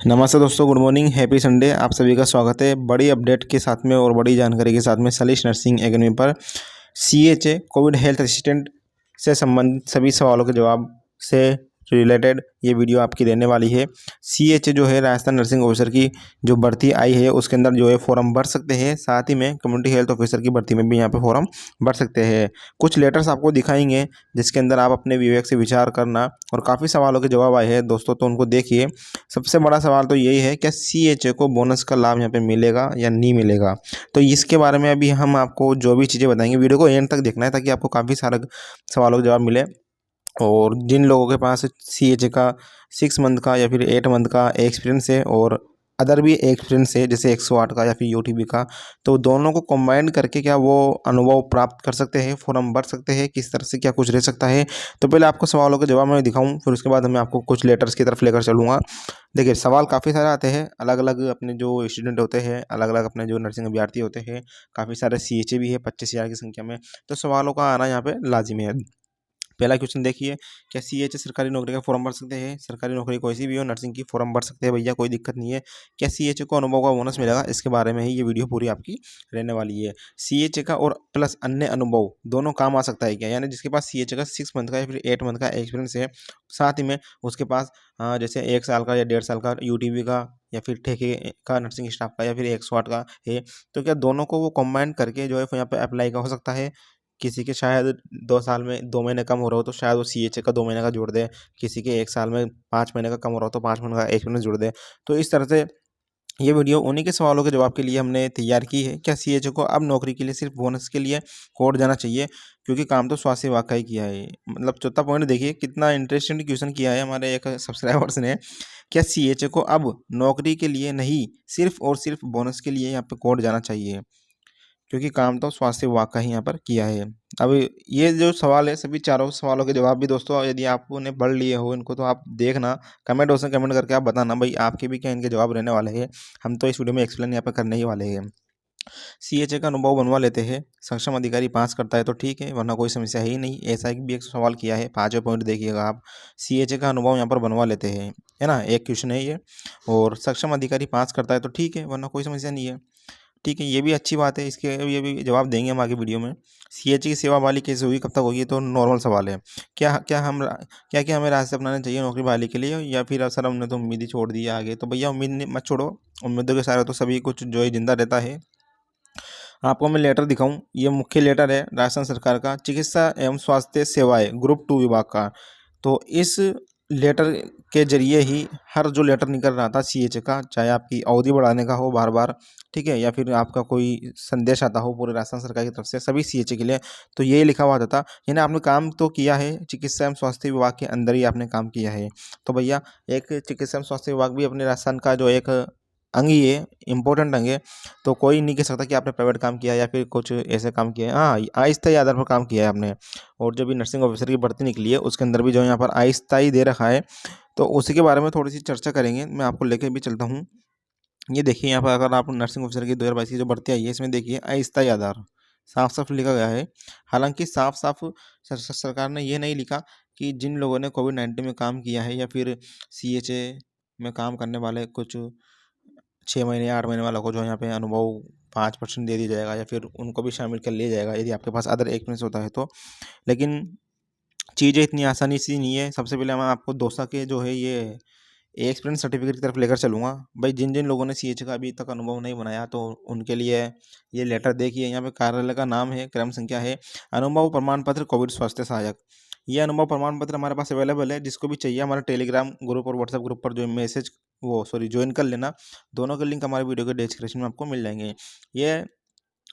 नमस्ते दोस्तों, good morning, happy Sunday. आप सभी का स्वागत है बड़ी अपडेट के साथ में और बड़ी जानकारी के साथ में सलीश नर्सिंग एकेडमी पर। सीएचए कोविड हेल्थ असिस्टेंट से संबंधित सभी सवालों के जवाब से रिलेटेड ये वीडियो आपकी रहने वाली है। सीएचए जो है राजस्थान नर्सिंग ऑफिसर की जो भर्ती आई है उसके अंदर जो है फॉर्म भर सकते हैं, साथ ही में कम्युनिटी हेल्थ ऑफिसर की भर्ती में भी यहाँ पे फॉर्म भर सकते हैं। कुछ लेटर्स आपको दिखाएंगे जिसके अंदर आप अपने विवेक से विचार करना, और काफ़ी सवालों के जवाब आए हैं दोस्तों, तो उनको देखिए। सबसे बड़ा सवाल तो यही है, क्या सीएचए को बोनस का लाभ यहाँ पे मिलेगा या नहीं मिलेगा। तो इसके बारे में अभी हम आपको जो भी चीज़ें बताएंगे, वीडियो को एंड तक देखना है ताकि आपको काफ़ी सारा सवालों के जवाब मिले। और जिन लोगों के पास सीएचए का 6 मंथ का या फिर 8 मंथ का एक्सपीरियंस है और अदर भी एक्सपीरियंस है जैसे 108 का या फिर यूटीबी का, तो दोनों को कंबाइन करके क्या वो अनुभव प्राप्त कर सकते हैं, फॉर्म भर सकते हैं, किस तरह से क्या कुछ रह सकता है। तो पहले आपको सवालों के जवाब मैं दिखाऊं, फिर उसके बाद मैं आपको कुछ लेटर्स की तरफ लेकर चलूँगा। देखिए, सवाल काफ़ी सारे आते हैं, अलग अलग अपने जो स्टूडेंट होते हैं, अलग अलग अपने जो नर्सिंग अभ्यर्थी होते हैं, काफ़ी सारे सीएचए भी है 25,000 की संख्या में। तो सवालों का आना यहाँ पे लाजिमी है। पहला क्वेश्चन देखिए, क्या सीएचए सरकारी नौकरी का फॉर्म भर सकते हैं। सरकारी नौकरी कोई सी भी हो, नर्सिंग की फॉर्म भर सकते हैं भैया, कोई दिक्कत नहीं है। क्या सीएचए को अनुभव का बोनस मिलेगा, इसके बारे में ही ये वीडियो पूरी आपकी रहने वाली है। सीएचए का और प्लस अन्य अनुभव दोनों काम आ सकता है क्या, यानी जिसके पास सीएचए का 6 मंथ का या फिर 8 मंथ का एक्सपीरियंस है, साथ ही में उसके पास जैसे 1 साल का या 1.5 साल का यूटीबी का या फिर ठेके का नर्सिंग स्टाफ का या फिर 108 का है, तो क्या दोनों को वो कंबाइन करके जो है यहाँ पे अप्लाई का हो सकता है। किसी के शायद 2 साल में 2 महीने कम हो रहा हो तो शायद वो सीएचए का 2 महीने का जोड़ दे, किसी के 1 साल में 5 महीने का कम हो रहा हो तो 5 महीने का एक्सपीरियंस जोड़ दे। तो इस तरह से ये वीडियो उन्हीं के सवालों के जवाब के लिए हमने तैयार की है। क्या सीएचओ को अब नौकरी के लिए सिर्फ बोनस के लिए कोर्ट जाना चाहिए, क्योंकि काम तो स्वास्थ्य विभाग का ही किया है। मतलब चौथा पॉइंट देखिए, कितना इंटरेस्टिंग क्वेश्चन किया है हमारे एक सब्सक्राइबर्स ने। क्या सीएचओ को अब नौकरी के लिए नहीं, सिर्फ और सिर्फ बोनस के लिए यहाँ पे कोर्ट जाना चाहिए, क्योंकि काम तो स्वास्थ्य विभाग का ही यहाँ पर किया है। अब ये जो सवाल है, सभी चारों सवालों के जवाब भी दोस्तों यदि आपने पढ़ लिए हो इनको, तो आप देखना, कमेंट बॉक्स में कमेंट करके आप बताना भाई आपके भी क्या इनके जवाब रहने वाले हैं। हम तो इस वीडियो में एक्सप्लेन यहाँ पर करने ही वाले हैं। सीएचए का अनुभव बनवा लेते हैं, सक्षम अधिकारी पास करता है तो ठीक है, वरना कोई समस्या है ही नहीं। ऐसा भी एक सवाल किया है, 5वें पॉइंट देखिएगा आप। सीएचए का अनुभव यहाँ पर बनवा लेते हैं, है ना, एक क्वेश्चन है ये। और सक्षम अधिकारी पास करता है तो ठीक है, वरना कोई समस्या नहीं है। ठीक है, ये भी अच्छी बात है, इसके ये भी जवाब देंगे हम आगे वीडियो में। सीएचए की सेवा बहाली कैसे होगी, कब तक होगी, तो नॉर्मल सवाल है। क्या क्या हम क्या क्या हमें रास्ते अपनाने चाहिए नौकरी बहाली के लिए, या फिर सर हमने तो उम्मीद ही छोड़ दी है आगे। तो भैया उम्मीद मत छोड़ो, उम्मीदों के सारे तो सभी कुछ जो है जिंदा रहता है। आपको मैं लेटर दिखाऊं, ये मुख्य लेटर है राजस्थान सरकार का, चिकित्सा एवं स्वास्थ्य सेवाएं ग्रुप 2 विभाग का। तो इस लेटर के जरिए ही हर जो लेटर निकल रहा था सीएचए का, चाहे आपकी अवधि बढ़ाने का हो बार बार, ठीक है, या फिर आपका कोई संदेश आता हो पूरे राजस्थान सरकार की तरफ से सभी सीएचए के लिए, तो ये लिखा हुआ था। यानी आपने काम तो किया है, चिकित्सा एवं स्वास्थ्य विभाग के अंदर ही आपने काम किया है। तो भैया एक चिकित्सा एवं स्वास्थ्य विभाग भी अपने राजस्थान का जो एक अंग ही है, इम्पोर्टेंट अंग है। तो कोई नहीं कह सकता कि आपने प्राइवेट काम किया है या फिर कुछ ऐसे काम किया है। हाँ, अस्थायी आधार पर काम किया है आपने। और जो भी नर्सिंग ऑफिसर की भर्ती निकली है उसके अंदर भी जो यहाँ पर अस्थायी दे रखा है, तो उसी के बारे में थोड़ी सी चर्चा करेंगे, मैं आपको लेके भी चलता हूँ। ये देखिए, यहाँ पर अगर आप नर्सिंग ऑफिसर की 2022 की जो भर्ती आई है, इसमें देखिए अस्थायी आधार साफ साफ लिखा गया है। हालांकि साफ साफ सरकार ने ये नहीं लिखा कि जिन लोगों ने कोविड-19 में काम किया है या फिर सीएचए में काम करने वाले कुछ 6 महीने या 8 महीने वालों को जो यहाँ पे अनुभव 5% दे दिया जाएगा, या फिर उनको भी शामिल कर लिया जाएगा यदि आपके पास अदर एक्सपीरियंस होता है तो। लेकिन चीज़ें इतनी आसानी से नहीं है। सबसे पहले मैं आपको दोसा के जो है ये एक्सपीरियंस सर्टिफिकेट की तरफ लेकर चलूँगा। भाई जिन जिन लोगों ने सीएचए का अभी तक अनुभव नहीं बनाया, तो उनके लिए ये लेटर देखिए। यहाँ पे कार्यालय का नाम है, क्रम संख्या है, अनुभव प्रमाण पत्र कोविड स्वास्थ्य सहायक। ये अनुभव प्रमाण पत्र हमारे पास अवेलेबल है, जिसको भी चाहिए हमारे टेलीग्राम ग्रुप और व्हाट्सएप ग्रुप पर जो मैसेज वो सॉरी ज्वाइन कर लेना। दोनों के लिंक हमारे वीडियो के डिस्क्रिप्शन में आपको मिल जाएंगे। ये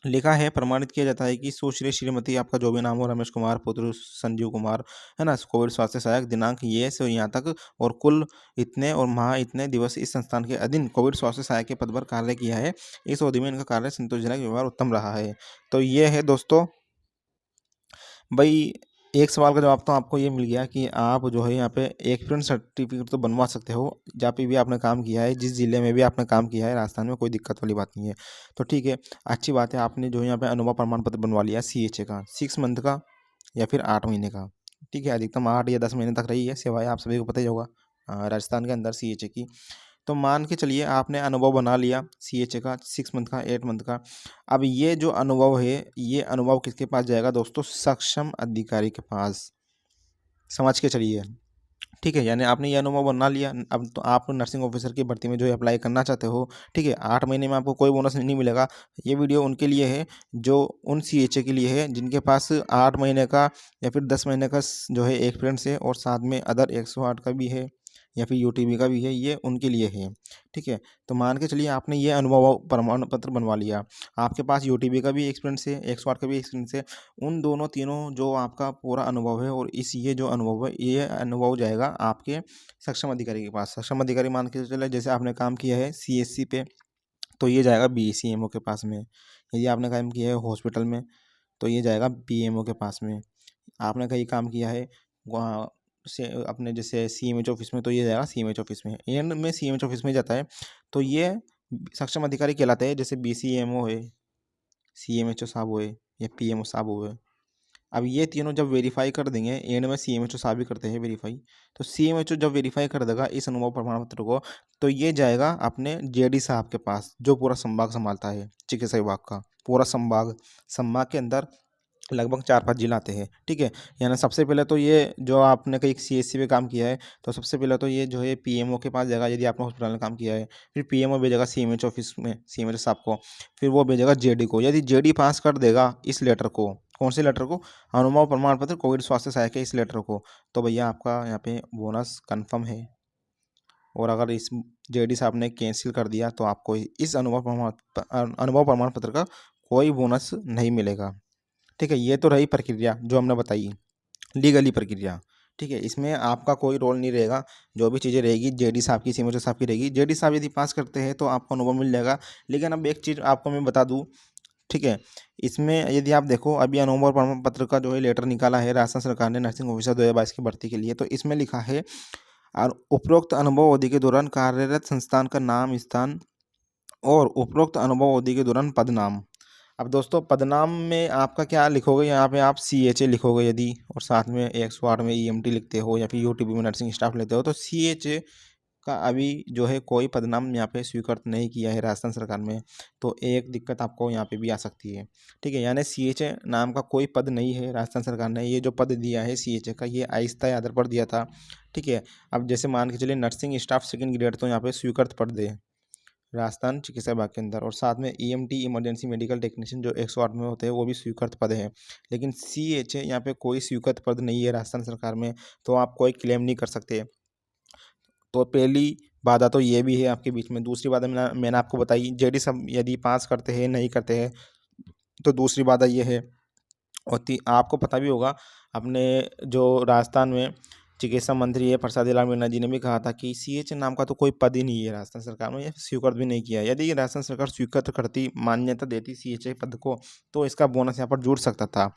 लिखा है, प्रमाणित किया जाता है कि सुश्री श्रीमती आपका जो भी नाम हो, रमेश कुमार पुत्र संजीव कुमार, है ना, कोविड स्वास्थ्य सहायक, दिनांक ये से यहाँ तक, और कुल इतने और माह इतने दिवस इस संस्थान के अधीन कोविड स्वास्थ्य सहायक के पद पर कार्य किया है। इस अवधि में इनका कार्य संतोषजनक व्यवहार उत्तम रहा है। तो ये है दोस्तों भाई, एक सवाल का जवाब तो आपको ये मिल गया कि आप जो है यहाँ पे एक्सपीरियंस सर्टिफिकेट तो बनवा सकते हो, जहाँ पे भी आपने काम किया है, जिस जिले में भी आपने काम किया है राजस्थान में, कोई दिक्कत वाली बात नहीं है। तो ठीक है, अच्छी बात है, आपने जो यहाँ पे अनुभव प्रमाण पत्र बनवा लिया सीएचए का 6 मंथ का या फिर 8 महीने का। ठीक है, अधिकतम 8 या 10 महीने तक रही है सेवाएं, आप सभी को पता ही होगा राजस्थान के अंदर सीएचए की। तो मान के चलिए आपने अनुभव बना लिया सीएचए का 6 मंथ का 8 मंथ का। अब ये जो अनुभव है, ये अनुभव किसके पास जाएगा दोस्तों? सक्षम अधिकारी के पास। समझ के चलिए, ठीक है। यानी आपने ये अनुभव बना लिया। अब तो आप नर्सिंग ऑफिसर की भर्ती में जो है अप्लाई करना चाहते हो, ठीक है। 8 महीने में आपको कोई बोनस नहीं मिलेगा। ये वीडियो उनके लिए है जो उन सीएचए के लिए है जिनके पास 8 महीने का या फिर 10 महीने का जो है एक्सपीरियंस है और साथ में अदर 108 का भी है या फिर यूटीबी का भी है, ये उनके लिए है, ठीक है। तो मान के चलिए आपने ये अनुभव प्रमाण पत्र बनवा लिया, आपके पास यूटीबी का भी एक्सपीरियंस है, 108 का भी एक्सपीरियंस है। उन दोनों तीनों जो आपका पूरा अनुभव है और ये जो अनुभव है, ये अनुभव जाएगा आपके सक्षम अधिकारी के पास। सक्षम अधिकारी मान के चले जैसे आपने काम किया है सीएससी पे, तो ये जाएगा बीसीएमओ के पास में। यदि आपने काम किया है हॉस्पिटल में, तो ये जाएगा पीएमओ के पास में। आपने कहीं काम किया है वहाँ से अपने जैसे सीएमएच ऑफिस में, तो ये जाएगा सीएमएच ऑफिस में। एंड में सीएमएच ऑफिस में जाता है, तो ये सक्षम अधिकारी कहलाते हैं। जैसे बीसीएमओ है, सीएमएचओ साहब हुए या पीएमओ साहब हुए। अब ये तीनों जब वेरीफाई कर देंगे, एंड में सीएमएचओ साहब भी करते हैं वेरीफाई, तो सीएमएचओ जब वेरीफाई कर देगा इस अनुभव प्रमाण पत्र को, तो ये जाएगा अपने जेडी साहब के पास जो पूरा संभाग संभालता है, चिकित्सा विभाग का पूरा संभाग। संभाग के अंदर लगभग 4-5 जिला आते हैं, ठीक है। यानी सबसे पहले तो ये जो आपने कहीं सीएससी में काम किया है, तो सबसे पहले तो ये जो है पीएमओ के पास जाएगा यदि आपने हॉस्पिटल में काम किया है। फिर पीएमओ भेजेगा सीएमएच ऑफिस में, सीएमएच साहब को। फिर वो भेजेगा जेडी को। यदि जेडी पास कर देगा इस लेटर को, कौन से लेटर को? अनुभव प्रमाण पत्र कोविड स्वास्थ्य सहायक के इस लेटर को, तो भैया आपका यहाँ पे बोनस कन्फर्म है। और अगर इस जेडी साहब ने कैंसिल कर दिया तो आपको इस अनुभव प्रमाण पत्र का कोई बोनस नहीं मिलेगा, ठीक है। ये तो रही प्रक्रिया जो हमने बताई, लीगली प्रक्रिया, ठीक है। इसमें आपका कोई रोल नहीं रहेगा। जो भी चीज़ें रहेगी जेडी साहब की, सीएमओ साहब की रहेगी। जेडी साहब यदि पास करते हैं तो आपको अनुभव मिल जाएगा। लेकिन अब एक चीज़ आपको मैं बता दूं, ठीक है। इसमें यदि आप देखो अभी अनुभव प्रमाण पत्र का जो है लेटर निकाला है राजस्थान सरकार ने नर्सिंग ऑफिसर 2022 की भर्ती के लिए, तो इसमें लिखा है और उपरोक्त अनुभव अवधि के दौरान कार्यरत संस्थान का नाम, स्थान और उपरोक्त अनुभव अवधि के दौरान पदनाम। अब दोस्तों पदनाम में आपका क्या लिखोगे? यहाँ पे आप सीएचए लिखोगे यदि, और साथ में 108 में ईएमटी लिखते हो या फिर यूटीबी में नर्सिंग स्टाफ लेते हो, तो सीएचए का अभी जो है कोई पदनाम यहाँ पे स्वीकृत नहीं किया है राजस्थान सरकार में। तो एक दिक्कत आपको यहाँ पे भी आ सकती है, ठीक है। यानी सीएचए नाम का कोई पद नहीं है राजस्थान सरकार ने। ये जो पद दिया है सीएचए का, ये अस्थायी आधार पर दिया था, ठीक है। अब जैसे मान के चलिए नर्सिंग स्टाफ सेकंड ग्रेड, तो यहाँ पे स्वीकृत पद है राजस्थान चिकित्सा विभाग के अंदर। और साथ में ईएमटी इमरजेंसी मेडिकल टेक्नीशियन जो 108 में होते हैं वो भी स्वीकृत पद है। लेकिन सीएचए यहाँ पे कोई स्वीकृत पद नहीं है राजस्थान सरकार में, तो आप कोई क्लेम नहीं कर सकते। तो पहली बाधा तो ये भी है आपके बीच में। दूसरी बाधा मैंने आपको बताई, जेडी सब यदि पास करते हैं नहीं करते हैं, तो दूसरी बाधा ये है। और आपको पता भी होगा अपने जो राजस्थान में चिकित्सा मंत्री है प्रसादी लाल मीणा जी ने भी कहा था कि सीएचए नाम का तो कोई पद ही नहीं है राजस्थान सरकार में, या स्वीकृत भी नहीं किया। यदि राजस्थान सरकार स्वीकृत करती, मान्यता देती सीएचए पद को, तो इसका बोनस यहाँ पर जुड़ सकता था।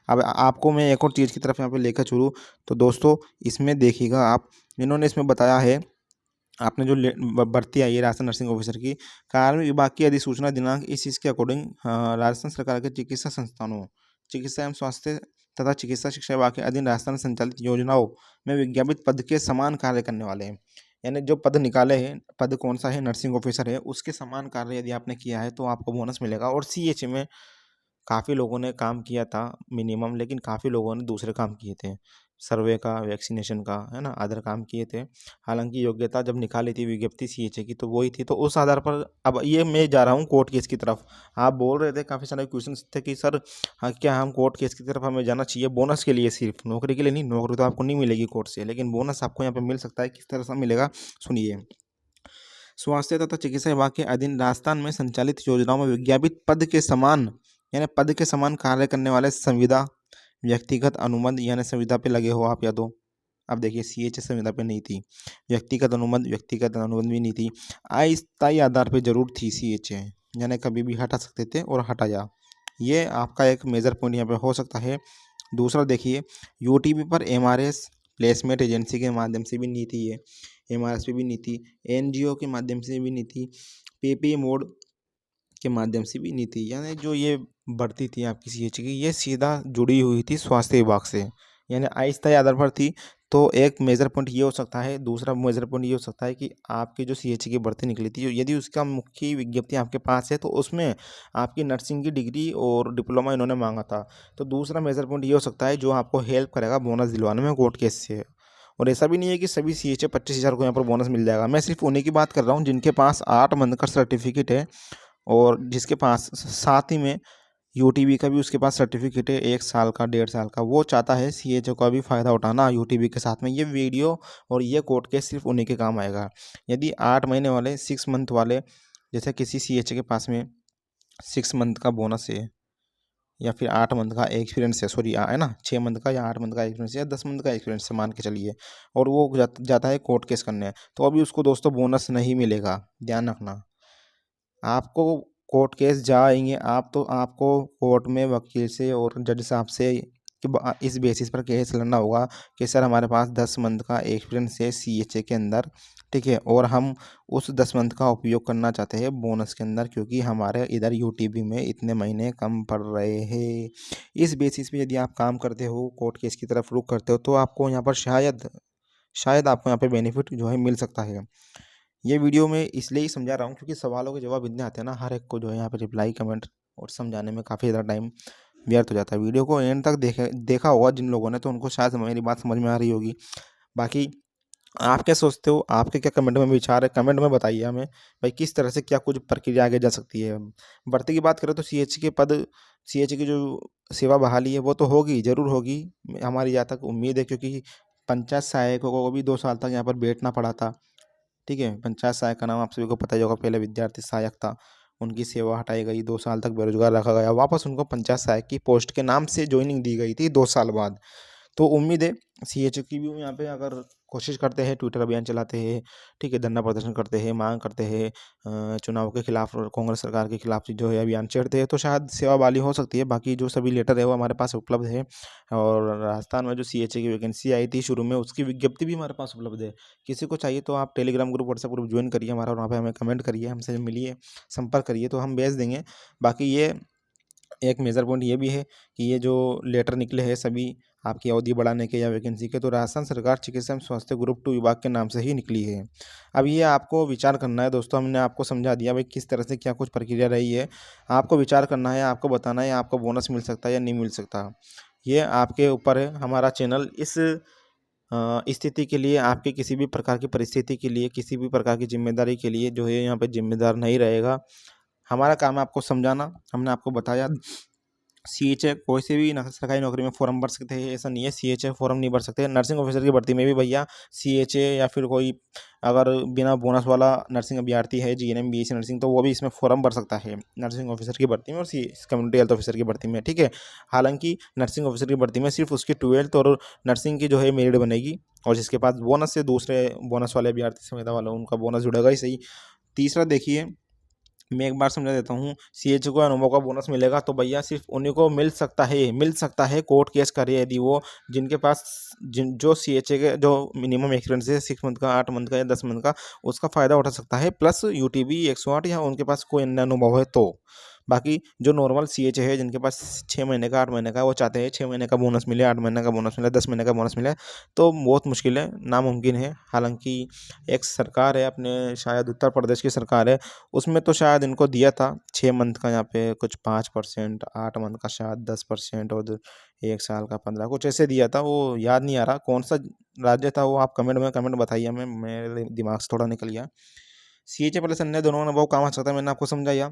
अब आपको मैं एक और चीज़ की तरफ यहाँ पे लेकर चलूँ, तो दोस्तों इसमें देखिएगा आप, इन्होंने इसमें बताया है आपने जो भर्ती आई है राजस्थान नर्सिंग ऑफिसर की, कार्मिक विभाग की अधिसूचना दिनांक इस चीज़ के अकॉर्डिंग राजस्थान सरकार के चिकित्सा संस्थानों, चिकित्सा एवं स्वास्थ्य तथा चिकित्सा शिक्षा विभाग के अधीन राजस्थान संचालित योजनाओं में विज्ञापित पद के समान कार्य करने वाले हैं। यानी जो पद निकाले हैं, पद कौन सा है? नर्सिंग ऑफिसर है, उसके समान कार्य यदि आपने किया है तो आपको बोनस मिलेगा। और सीएचए में काफ़ी लोगों ने काम किया था मिनिमम, लेकिन काफ़ी लोगों ने दूसरे काम किए थे, सर्वे का, वैक्सीनेशन का, है ना, अदर काम किए थे। हालांकि योग्यता जब निकाली थी विज्ञप्ति सीएचए की तो वही थी, तो उस आधार पर अब ये मैं जा रहा हूँ कोर्ट केस की तरफ। आप बोल रहे थे, काफ़ी सारे क्वेश्चन थे कि सर हाँ क्या हम कोर्ट केस की तरफ हमें जाना चाहिए बोनस के लिए? सिर्फ नौकरी के लिए नहीं, नौकरी तो आपको नहीं मिलेगी कोर्ट से, लेकिन बोनस आपको यहाँ पे मिल सकता है। किस तरह से मिलेगा सुनिए। स्वास्थ्य तथा चिकित्सा विभाग के अधीन राजस्थान में संचालित योजनाओं में विज्ञापित पद के समान, यानी पद के समान कार्य करने वाले संविदा, व्यक्तिगत अनुबंध, यानी संविदा पे लगे हो आप या तो, अब देखिए सीएचए संविदा पे नहीं थी, व्यक्तिगत अनुबंध भी नहीं थी, अस्थायी आधार पे जरूर थी सीएचए, यानी कभी भी हटा सकते थे और हटाया। ये आपका एक मेजर पॉइंट यहाँ पे हो सकता है। दूसरा देखिए, यूटीबी पर एमआरएस प्लेसमेंट एजेंसी के माध्यम से भी नहीं थी, ये एमआरएस पे भी नहीं थी, एनजीओ के माध्यम से भी नहीं थी, पीपी मोड के माध्यम से भी नहीं थी। यानी जो ये भर्ती थी आपकी सीएचए की, ये सीधा जुड़ी हुई थी स्वास्थ्य विभाग से। यानी अस्थायी आधार पर थी, तो एक मेजर पॉइंट ये हो सकता है। दूसरा मेजर पॉइंट ये हो सकता है कि आपकी जो सीएचसी की भर्ती निकली थी, यदि उसका मुख्य विज्ञप्ति आपके पास है तो उसमें आपकी नर्सिंग की डिग्री और डिप्लोमा इन्होंने मांगा था। तो दूसरा मेजर पॉइंट ये हो सकता है जो आपको हेल्प करेगा बोनस दिलवाने में कोर्ट केस से। और ऐसा भी नहीं है कि सभी सीएचए 25,000 को यहाँ पर बोनस मिल जाएगा। मैं सिर्फ उन्हीं की बात कर रहा हूँ जिनके पास 8 मंथ का सर्टिफिकेट है, और जिसके पास साथ ही में यूटीबी का भी उसके पास सर्टिफिकेट है, 1 साल का 1.5 साल का। वो चाहता है सीएचओ का भी फ़ायदा उठाना यूटीबी के साथ में। ये वीडियो और ये कोर्ट केस सिर्फ उन्हीं के काम आएगा। यदि 8 महीने वाले 6 मंथ वाले, जैसे किसी सीएचओ के पास में 6 मंथ का बोनस है, या फिर 8 मंथ का एक्सपीरियंस है, सॉरी है ना, 6 मंथ का या 8 मंथ का एक्सपीरियंस या 10 मंथ का एक्सपीरियंस है मान के चलिए, और वो जाता है कोर्ट केस करने, तो अभी उसको दोस्तों बोनस नहीं मिलेगा, ध्यान रखना। आपको कोर्ट केस जाएंगे आप, तो आपको कोर्ट में वकील से और जज साहब से इस बेसिस पर केस लड़ना होगा कि सर हमारे पास 10 मंथ का एक्सपीरियंस है सीएचए के अंदर, ठीक है, और हम उस 10 मंथ का उपयोग करना चाहते हैं बोनस के अंदर, क्योंकि हमारे इधर यूटीबी में इतने महीने कम पड़ रहे हैं। इस बेसिस पे यदि आप काम करते हो, कोर्ट केस की तरफ रुख करते हो, तो आपको यहाँ पर शायद शायद आपको यहाँ पे बेनिफिट जो है मिल सकता है। ये वीडियो मैं इसलिए ही समझा रहा हूँ क्योंकि सवालों के जवाब इतने आते हैं ना, हर एक को जो है यहाँ पे रिप्लाई कमेंट और समझाने में काफ़ी ज़्यादा टाइम व्यर्थ हो जाता है। वीडियो को एंड तक देखा होगा जिन लोगों ने, तो उनको शायद मेरी बात समझ में आ रही होगी। बाकी आप क्या सोचते हो, आपके क्या कमेंट में विचार है, कमेंट में बताइए हमें भाई, किस तरह से क्या कुछ प्रक्रिया आगे जा सकती है। भर्ती की बात करें तो सीएच की जो सेवा बहाली है वो तो होगी, ज़रूर होगी, हमारी जहाँ तक उम्मीद है, क्योंकि पंचायत सहायकों को भी 2 साल तक यहाँ पर बैठना पड़ा था, ठीक है। पंचायत सहायक का नाम आप सभी को पता ही होगा, पहले विद्यार्थी सहायक था, उनकी सेवा हटाई गई, 2 साल तक बेरोजगार रखा गया, वापस उनको पंचायत सहायक की पोस्ट के नाम से ज्वाइनिंग दी गई थी 2 साल बाद। तो उम्मीद है सीएचओ की भी यहाँ पे अगर कोशिश करते हैं, ट्विटर अभियान चलाते हैं, ठीक है, धरना प्रदर्शन करते हैं, मांग करते हैं, चुनाव के खिलाफ और कांग्रेस सरकार के खिलाफ जो है अभियान छेड़ते हैं, तो शायद सेवा बहाली हो सकती है। बाकी जो सभी लेटर है वो हमारे पास उपलब्ध है, और राजस्थान में जो सीएचए की वैकेंसी आई थी शुरू में, उसकी विज्ञप्ति भी हमारे पास उपलब्ध है। किसी को चाहिए तो आप Telegram group, WhatsApp group join करिए हमारा, और वहाँ पे हमें कमेंट करिए, हमसे मिलिए, संपर्क करिए, तो हम भेज देंगे। बाकी ये एक मेजर पॉइंट ये भी है कि ये जो लेटर निकले हैं सभी आपकी अवधि बढ़ाने के या वैकेंसी के, तो राजस्थान सरकार चिकित्सा एवं स्वास्थ्य ग्रुप 2 विभाग के नाम से ही निकली है। अब ये आपको विचार करना है दोस्तों, हमने आपको समझा दिया भाई किस तरह से क्या कुछ प्रक्रिया रही है। आपको विचार करना है, आपको बताना है आपको बोनस मिल सकता है या नहीं मिल सकता, ये आपके ऊपर है। हमारा चैनल इस स्थिति के लिए, आपकी किसी भी प्रकार की परिस्थिति के लिए, किसी भी प्रकार की जिम्मेदारी के लिए जो है यहाँ पे जिम्मेदार नहीं रहेगा। हमारा काम है आपको समझाना। हमने आपको बताया सीएचए कोई से भी सरकारी नौकरी में फॉर्म भर सकते हैं, ऐसा नहीं है सीएचए फॉर्म नहीं भर सकते। नर्सिंग ऑफिसर की भर्ती में भी भैया सीएचए या फिर कोई अगर बिना बोनस वाला नर्सिंग अभ्यर्थी है, जीएनएम बीएससी नर्सिंग, तो वो भी इसमें फॉर्म भर सकता है नर्सिंग ऑफिसर की भर्ती में और सी कम्युनिटी हेल्थ ऑफिसर की भर्ती में, ठीक है। हालांकि नर्सिंग ऑफिसर की भर्ती में सिर्फ उसकी 12th और नर्सिंग की जो है मेरिट बनेगी, और जिसके पास बोनस से दूसरे बोनस वाले अभ्यर्थी संविदा वाला उनका बोनस जुड़ेगा ही सही। तीसरा देखिए, मैं एक बार समझा देता हूँ, सीएचओ को अनुभव का बोनस मिलेगा तो भैया सिर्फ उन्हीं को मिल सकता है कोर्ट केस करे यदि वो, जिनके पास जो सीएचए के जो मिनिमम एक्सपीरियंस है 6 मंथ का, 8 मंथ का या 10 मंथ का, उसका फ़ायदा उठा सकता है, प्लस यूटीबी 108 या उनके पास कोई अन्य अनुभव है तो। बाकी जो नॉर्मल सीएचए है जिनके पास 6 महीने का, 8 महीने का, वो चाहते हैं 6 महीने का बोनस मिले, 8 महीने का बोनस मिले, 10 महीने का बोनस मिले, तो बहुत मुश्किल है, नामुमकिन है। हालांकि एक सरकार है अपने, शायद उत्तर प्रदेश की सरकार है, उसमें तो शायद इनको दिया था 6 मंथ का यहाँ पे कुछ 5%, 8 मंथ का शायद 10%, और 1 साल का 15, कुछ ऐसे दिया था, वो याद नहीं आ रहा कौन सा राज्य था वो। आप कमेंट बताइए हमें, मेरे दिमाग से थोड़ा निकल गया। सीएचए प्लस अन्य दोनों अनुभव काम आ सकता है, मैंने आपको समझाया।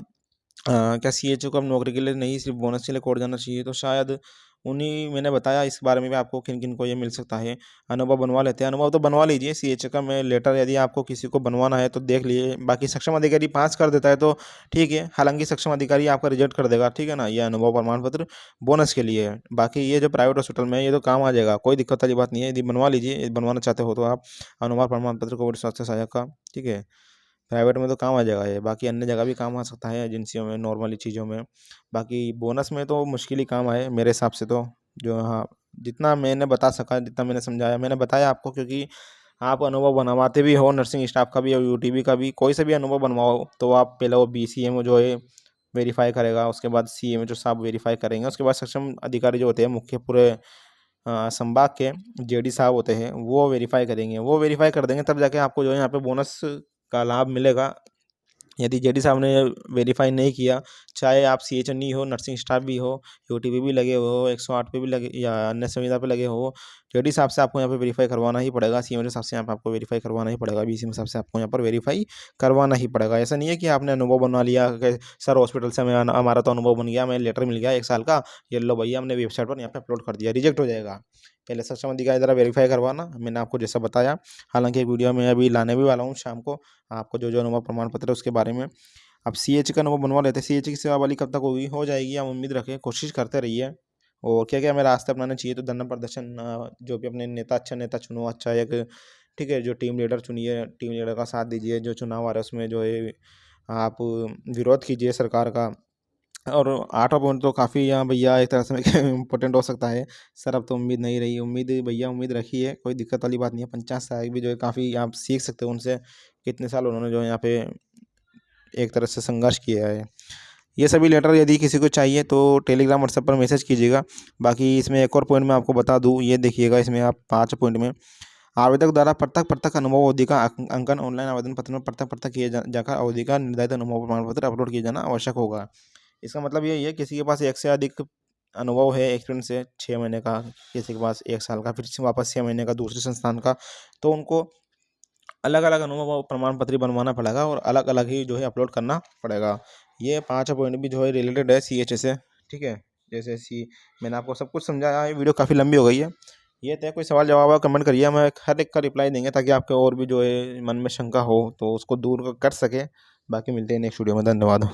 क्या सीएचओ को अब नौकरी के लिए नहीं सिर्फ बोनस के लिए कोर्ट जाना चाहिए, तो शायद उन्हीं मैंने बताया इस बारे में भी आपको किन किन को ये मिल सकता है। अनुभव बनवा लेते हैं, अनुभव तो बनवा लीजिए सीएचओ का, मैं लेटर यदि आपको किसी को बनवाना है तो देख लीजिए। बाकी सक्षम अधिकारी पास कर देता है तो ठीक है, हालांकि सक्षम अधिकारी आपका रिजेक्ट कर देगा, ठीक है ना। ये अनुभव प्रमाण पत्र बोनस के लिए है, बाकी ये जो प्राइवेट हॉस्पिटल में है ये तो काम आ जाएगा, कोई दिक्कत वाली बात नहीं है। यदि बनवा लीजिए, यदि बनवाना चाहते हो तो आप अनुभव प्रमाण पत्र कोविड स्वास्थ्य सहायक का, ठीक है, प्राइवेट में तो काम आ जाएगा ये। बाकी अन्य जगह भी काम आ सकता है, एजेंसियों में, नॉर्मली चीज़ों में। बाकी बोनस में तो मुश्किल ही काम आए मेरे हिसाब से तो, जो हाँ, जितना मैंने बता सका, जितना मैंने समझाया, मैंने बताया आपको, क्योंकि आप अनुभव बनवाते भी हो नर्सिंग स्टाफ का भी और यूटीबी का भी, कोई से भी अनुभव बनवाओ तो आप पहले वो बीसीएमओ जो है वेरीफाई करेगा, उसके बाद सीएमओ जो साहब वेरीफाई करेंगे, उसके बाद सक्षम अधिकारी जो होते हैं मुख्य पूरे संभाग के जेडी साहब होते हैं वो वेरीफाई करेंगे। वो वेरीफाई कर देंगे तब जाके आपको जो है यहाँ पे बोनस का लाभ मिलेगा। यदि जेडी साहब ने वेरीफाई नहीं किया, चाहे आप CHNE हो, नर्सिंग स्टाफ भी हो, यूटी भी लगे हो, 108 पे भी लगे या अन्य संविदा पे लगे हो, जेडी साहब से आपको यहाँ पे वेरीफाई करवाना ही पड़ेगा। CMO साहब से यहाँ पे आपको वेरीफाई करवाना ही पड़ेगा। BCM साहब से आपको यहाँ पर वेरीफाई करवाना ही पड़ेगा। ऐसा नहीं है कि आपने अनुभव बनवा लिया कि सर हॉस्पिटल से हमें हमारा तो अनुभव बन गया, हमें लेटर मिल गया 1 साल का, ये लो भैया हमने वेबसाइट पर यहाँ पे अपलोड कर दिया, रिजेक्ट हो जाएगा। पहले सक्षम अधिकारी ज़रा वेरीफाई करवाना, मैंने आपको जैसा बताया। हालांकि एक वीडियो में अभी लाने भी वाला हूँ शाम को, आपको जो जो अनुभव प्रमाण पत्र है उसके बारे में। अब CH का अनुभव बनवा लेते हैं। CH की सेवा वाली कब तक होगी, हो जाएगी, हम उम्मीद रखें, कोशिश करते रहिए। और क्या क्या हमें रास्ते अपनाने चाहिए, तो धरना प्रदर्शन, जो भी अपने नेता, अच्छा नेता चुनो, अच्छा एक, ठीक है, जो टीम लीडर चुनिए, टीम लीडर का साथ दीजिए। जो चुनाव आ रहा है उसमें जो है आप विरोध कीजिए सरकार का। और 8वां पॉइंट तो काफ़ी यहाँ भैया एक तरह से इम्पोर्टेंट हो सकता है। सर अब तो उम्मीद नहीं रही, उम्मीद भैया उम्मीद रखिए, कोई दिक्कत वाली बात नहीं है। पंचायत सहायक भी जो है काफ़ी आप सीख सकते हो उनसे, कितने साल उन्होंने जो है यहाँ पे एक तरह से संघर्ष किया है। ये सभी लेटर यदि किसी को चाहिए तो टेलीग्राम व्हाट्सएप पर मैसेज कीजिएगा। बाकी इसमें एक और पॉइंट मैं आपको बता दूं, ये देखिएगा, इसमें आप 5 पॉइंट में आवेदक द्वारा पृथक पृथक अनुभव अवधि का अंकन ऑनलाइन आवेदन पत्र में पृथक पृथक किए जाकर अवधि का निर्धारित अनुभव प्रमाण पत्र अपलोड किया जाना आवश्यक होगा। इसका मतलब यही है, किसी के पास 1 से अधिक अनुभव है, एक्सपीरियंस है 6 महीने का, किसी के पास 1 साल का, फिर से वापस 6 महीने का दूसरे संस्थान का, तो उनको अलग अलग अनुभव और प्रमाण पत्र बनवाना पड़ेगा और अलग अलग ही जो है अपलोड करना पड़ेगा। ये 5 पॉइंट भी जो है रिलेटेड है CH से, ठीक है। जैसे मैंने आपको सब कुछ समझाया है, वीडियो काफ़ी लंबी हो गई है। ये तो कोई सवाल जवाब है, कमेंट करिए, मैं हर एक का रिप्लाई देंगे ताकि आपके और भी जो है मन में शंका हो तो उसको दूर कर सके। बाकी मिलते हैं नेक्स्ट वीडियो में, धन्यवाद।